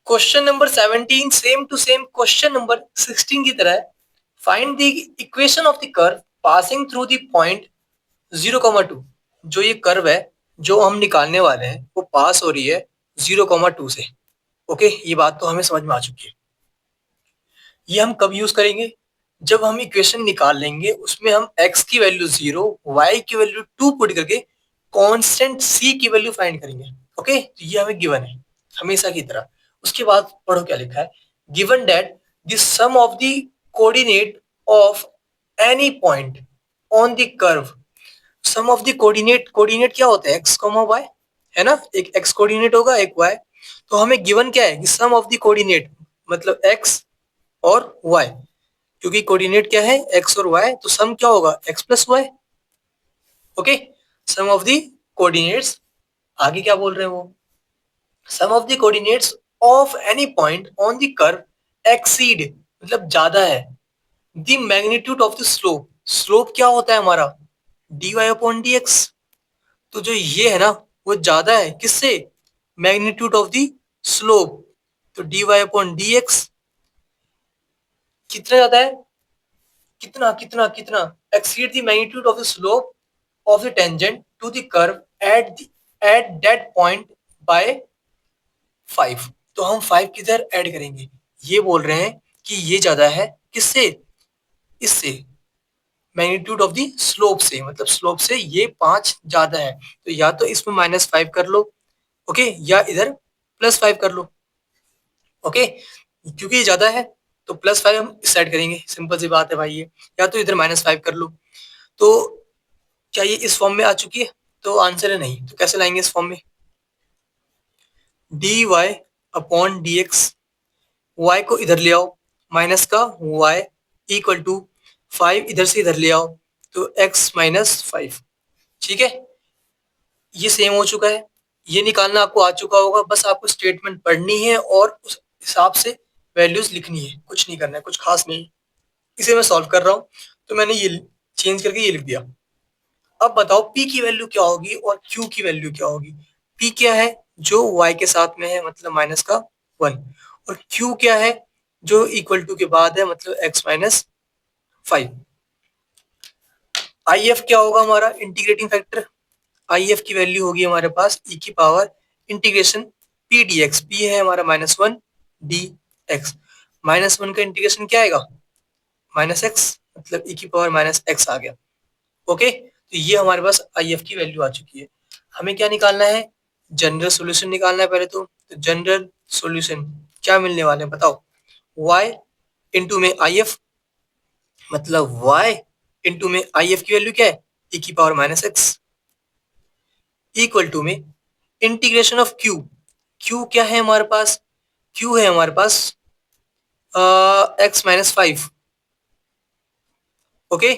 Question number 17 same to same question number 16 की तरह है। Find the equation of the curve passing through the point 0,2। जो ये curve है जो हम निकालने वाले हैं वो पास हो रही है 0,2 से। ओके, ये बात तो हमें समझ में आ चुकी है। ये हम कब यूज करेंगे? जब हम इक्वेशन निकाल लेंगे उसमें हम x की वैल्यू 0, y की वैल्यू 2 पुट करके कांस्टेंट c की वैल्यू फाइंड करेंगे। ओके, तो ये हमें गिवन है हमेशा की तरह। उसके बाद पढ़ो क्या लिखा है। Given that the sum of the coordinate of any point on the curve. Sum of the coordinate, coordinate क्या होता है? x, y है ना, एक x कोऑर्डिनेट होगा एक y। तो हमें गिवन क्या है कि सम ऑफ द कोऑर्डिनेट मतलब x और y, क्योंकि कोऑर्डिनेट क्या है x और y, तो सम क्या होगा x plus Y. Okay, sum of the coordinates. आगे क्या बोल रहे हैं वो, sum of the coordinates of any point on the curve exceed मतलब ज्यादा है the magnitude of the slope. Slope क्या होता है हमारा dy अपॉन dx। तो जो ये है ना वो ज्यादा है किससे? Magnitude of the slope. तो dy अपॉन dx कितना ज्यादा है? कितना कितना कितना? Exceed the magnitude of the slope of the tangent to the curve at that point by 5। तो हम 5 किधर ऐड करेंगे? ये बोल रहे हैं कि ये ज्यादा है किससे? इससे, मैग्नीट्यूड ऑफ द स्लोप से, मतलब स्लोप से ये 5 ज्यादा है। तो या तो इसमें -5 कर लो, ओके, या इधर +5 कर लो। ओके, क्योंकि ये ज्यादा है तो +5 हम इस साइड करेंगे, सिंपल सी बात है भाई ये। या तो इधर -5 कर लो। तो क्या ये इस फॉर्म में आ चुकी है? तो आंसर है नहीं। तो कैसे लाएंगे इस फॉर्म में? dy अपॉन dx, y को इधर ले आओ, माइनस का y इक्वल टू 5 इधर से इधर ले आओ, तो x माइनस 5। ठीक है, ये सेम हो चुका है। ये निकालना आपको आ चुका होगा, बस आपको स्टेटमेंट पढ़नी है और उस हिसाब से वैल्यूज लिखनी है, कुछ नहीं करना है, कुछ खास नहीं। इसे मैं सॉल्व कर रहा हूँ तो मैंने ये चेंज करके ये लिख दिया। अब बताओ p की वैल्यू क्या होगी और q की वैल्यू क्या होगी? p क्या है? जो y के साथ में है मतलब माइनस का 1, और q क्या है? जो इक्वल टू के बाद है मतलब x माइनस 5। if क्या होगा हमारा? Integrating factor. if की वैल्यू होगी हमारे पास e की power integration p dx। p है हमारा -1 dx। -1 का इंटीग्रेशन क्या आएगा? -x, मतलब e की पावर -x आ गया। ओके, तो ये हमारे पास if की वैल्यू आ चुकी है। हमें क्या निकालना है? जनरल सॉल्यूशन निकालना है पहले तो जनरल सॉल्यूशन क्या मिलने वाले हैं बताओ? y इंटू में if, मतलब y इंटू में if की वैल्यू क्या है? e की पावर -x इक्वल टू में इंटीग्रेशन ऑफ q। q क्या है हमारे पास? q है हमारे पास x माइनस 5। ओके,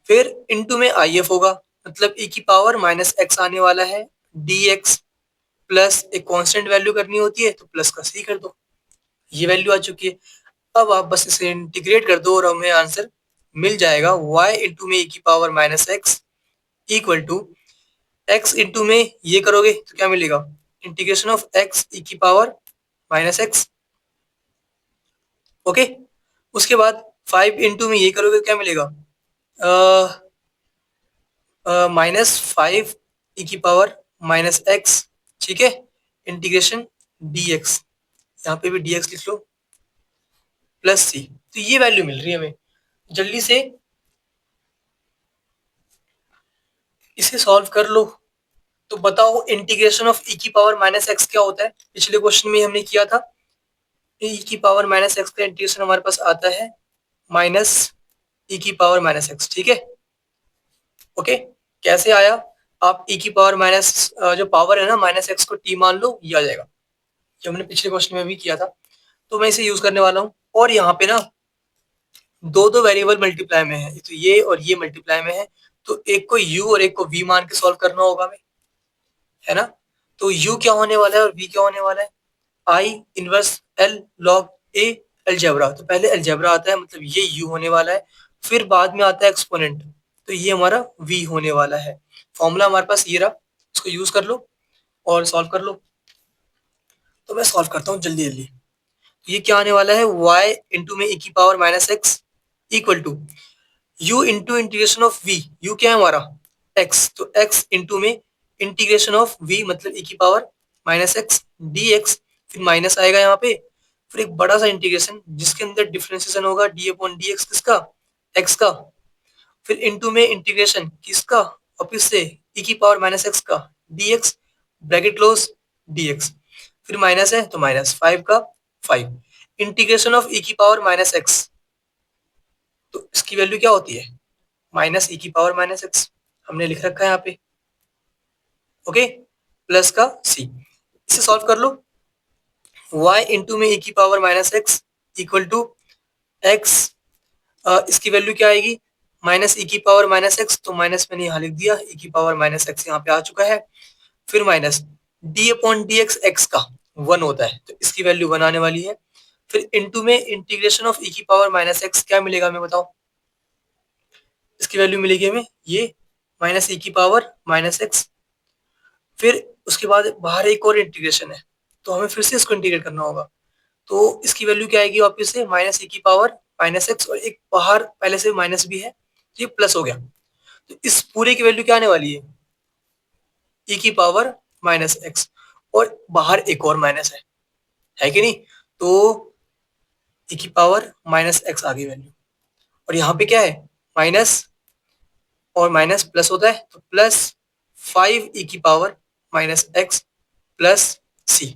फिर इनटू में if होगा, मतलब e की पावर -x आने वाला है dx, प्लस एक कांस्टेंट वैल्यू करनी होती है तो प्लस का सी कर दो। ये वैल्यू आ चुकी है। अब आप बस इसे इंटीग्रेट कर दो और हमें आंसर मिल जाएगा y इंटू में e की power -x equal to x into में ये करोगे तो क्या मिलेगा? इंटीग्रेशन ऑफ x e की पावर -x। ओके, उसके बाद 5 इंटू में ये करोगे तो क्या मिलेगा? -5 e की पावर -x। ठीक है, इंटीग्रेशन dx, यहाँ पे भी dx लिख लो, प्लस सी। तो ये वैल्यू मिल रही है हमें। जल्दी से इसे सॉल्व कर लो। तो बताओ इंटीग्रेशन ऑफ e की पावर -x क्या होता है? पिछले क्वेश्चन में हमने किया था। e की पावर -x का इंटीग्रेशन हमारे पास आता है माइनस e की पावर -x। ठीक है, ओके, कैसे आया? आप e की पावर माइनस जो पावर है ना -x को t मान लो, ये आ जाएगा, जो हमने पिछले क्वेश्चन में भी किया था। तो मैं इसे यूज करने वाला हूँ। और यहाँ पे ना दो दो वेरिएबल मल्टीप्लाई में है, तो ये और ये मल्टीप्लाई में है, तो एक को u और एक को v मान के सॉल्व करना होगा हमें, है ना। तो u क्या होने वाला है और v क्या होने वाला है? आई इनवर्स एल लॉग ए अलजेब्रा। तो पहले अलजेब्रा आता है, मतलब ये u होने वाला है, फिर बाद में आता है एक्सपोनेंट, तो ये हमारा v होने वाला है। फॉर्मूला हमारे पास ये रहा, इसको यूज कर लो और सॉल्व कर लो। तो मैं सॉल्व करता हूँ जल्दी जल्दी। तो ये क्या आने वाला है, y इंटू में e की power minus x equal to u into integration of v, u क्या है हमारा x, तो x इंटू में इंटीग्रेशन ऑफ v मतलब e की पावर माइनस एक्स dx, फिर माइनस आएगा यहाँ पे, फिर एक बड़ा सा इंटीग्रेशन जिसके अंदर डिफरेंशिएशन होगा d अपॉन dx किसका, x का, फिर इंटू में इंटीग्रेशन किसका, वापिस से e की पावर माइनस एक्स का dx, ब्रैकेट क्लोज dx, फिर माइनस है तो माइनस 5 का 5, इंटीग्रेशन ऑफ e की पावर माइनस एक्स, तो इसकी वैल्यू क्या होती है, माइनस e की पावर माइनस एक्स, हमने लिख रखा है यहाँ पे, ओके, प्लस का c, इसे सॉल्व कर लो, y इंटू में e की power minus x equal to x, इसकी वैल्यू क्या आएगी, माइनस e की पावर माइनस एक्स, तो माइनस मैंने यहाँ लिख दिया, e की पावर माइनस एक्स यहाँ पे आ चुका है, फिर minus d upon D x x का 1 होता है, तो इसकी वैल्यू 1 आने वाली है, फिर इनटू में इंटीग्रेशन ऑफ e की पावर माइनस एक्स, क्या मिलेगा हमें बताओ, इसकी वैल्यू मिलेगी हमें ये माइनस e की पावर माइनस एक्स, फिर उसके बाद बाहर एक और इंटीग्रेशन है, तो हमें फिर से इसको इंटीग्रेट करना होगा, तो इसकी वैल्यू क्या आएगी वापस से माइनस e की पावर माइनस एक्स, और एक बाहर पहले से माइनस भी है, तो ये प्लस हो गया, तो इस पूरे की वैल्यू क्या आने वाली है, e की पावर माइनस एक्स, और बाहर एक और माइनस है कि नहीं, तो e की पावर माइनस एक्स आ गई वैल्यू, और यहाँ पे क्या है माइनस और माइनस प्लस होता है, तो प्लस 5 e की पावर माइनस एक्स प्लस सी,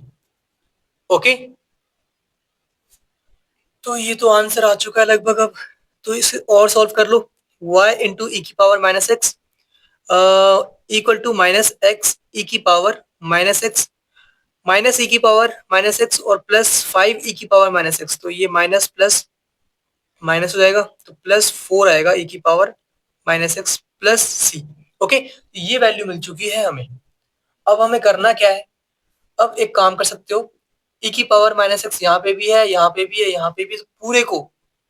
ओके, तो ये तो आंसर आ चुका है लगभग अब, तो इसे और सॉल्व कर लो, y इंटू ई की power minus x equal to minus X E की power minus X, minus E की पावर माइनस एक्स और प्लस 5 ई की पावर माइनस एक्स, तो ये माइनस प्लस माइनस हो जाएगा, तो प्लस 4 आएगा ई की पावर माइनस एक्स प्लस सी, ओके, ये वैल्यू मिल चुकी है हमें, अब हमें करना क्या है, अब एक काम कर सकते हो, e की पावर माइनस एक्स यहाँ पे भी है, यहाँ पे भी है, यहाँ पे भी, तो पूरे को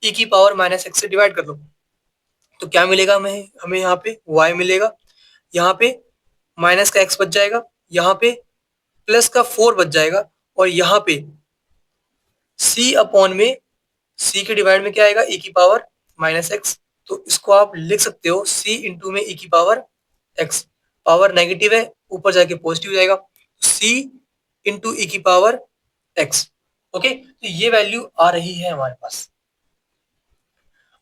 e की पावर माइनस एक्स से डिवाइड कर लो, तो क्या मिलेगा हमें, हमें यहाँ पे y मिलेगा, यहाँ पे माइनस का x बच जाएगा, यहाँ पे प्लस का 4 बच जाएगा, और यहाँ पे c अपॉन में c के डिवाइड में क्या आएगा e की पावर माइनस एक्स, तो इसको आप लिख सकते हो c इंटू में e की पावर x, पावर नेगेटिव है ऊपर जाके पॉजिटिव हो जाएगा, c इंटू ई की पावर x, ओके, तो ये वैल्यू आ रही है हमारे पास,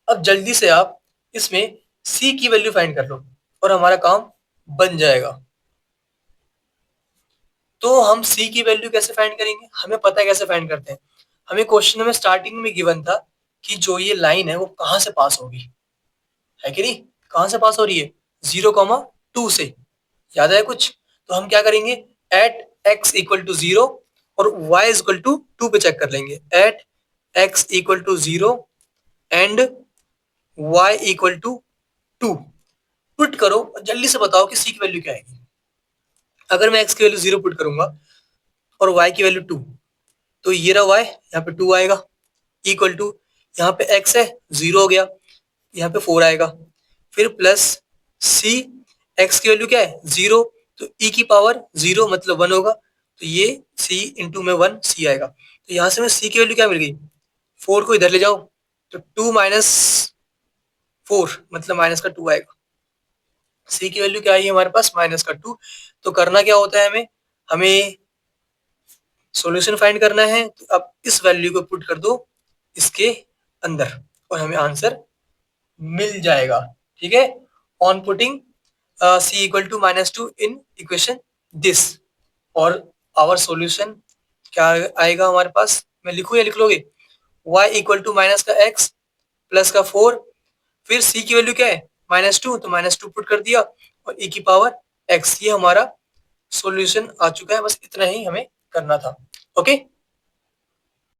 अब जल्दी से आप इसमें c की वैल्यू फाइंड कर लो और हमारा काम बन जाएगा, तो हम c की वैल्यू कैसे फाइंड करेंगे, हमें पता है कैसे फाइंड करते हैं, हमें क्वेश्चन में स्टार्टिंग में गिवन था कि जो ये लाइन है वो कहां से पास होगी, है कि नहीं, कहां से पास हो रही है 0,2 से, याद है कुछ, तो हम क्या करेंगे एट x इक्वल टू 0 और y इक्वल टू 2 पे चेक कर लेंगे, at x equal to 0 and y equal to 2, put करो और जल्दी से बताओ कि c की वैल्यू क्या आएगी, अगर मैं x की वैल्यू 0 पुट करूंगा और y की वैल्यू 2, तो ये रहा y, यहाँ पे 2 आएगा, इक्वल टू यहाँ पे x है 0 हो गया, यहाँ पे 4 आएगा, फिर प्लस c, x की वैल्यू क्या है 0, तो e की पावर 0 मतलब 1 होगा, तो ये c इंटू में 1 c आएगा, तो यहाँ से मैं c की वैल्यू क्या मिल गई, 4 को इधर ले जाओ, तो 2 माइनस 4 मतलब माइनस का 2 आएगा, c की वैल्यू क्या आई है हमारे पास माइनस का 2, तो करना क्या होता है हमें, हमें सॉल्यूशन फाइंड करना है, तो अब इस वैल्यू को पुट कर दो इसके अंदर और हमें आंसर मिल जाएगा, ठीक है, on putting c equal to minus 2 in equation this, और आवर सॉल्यूशन क्या आएगा हमारे पास, मैं लिखूं या लिख लोगे, y इक्वल टू माइनस का x प्लस का 4, फिर c की वैल्यू क्या है -2, तो -2 पुट कर दिया और e की पावर x, ये हमारा सॉल्यूशन आ चुका है, बस इतना ही हमें करना था, ओके।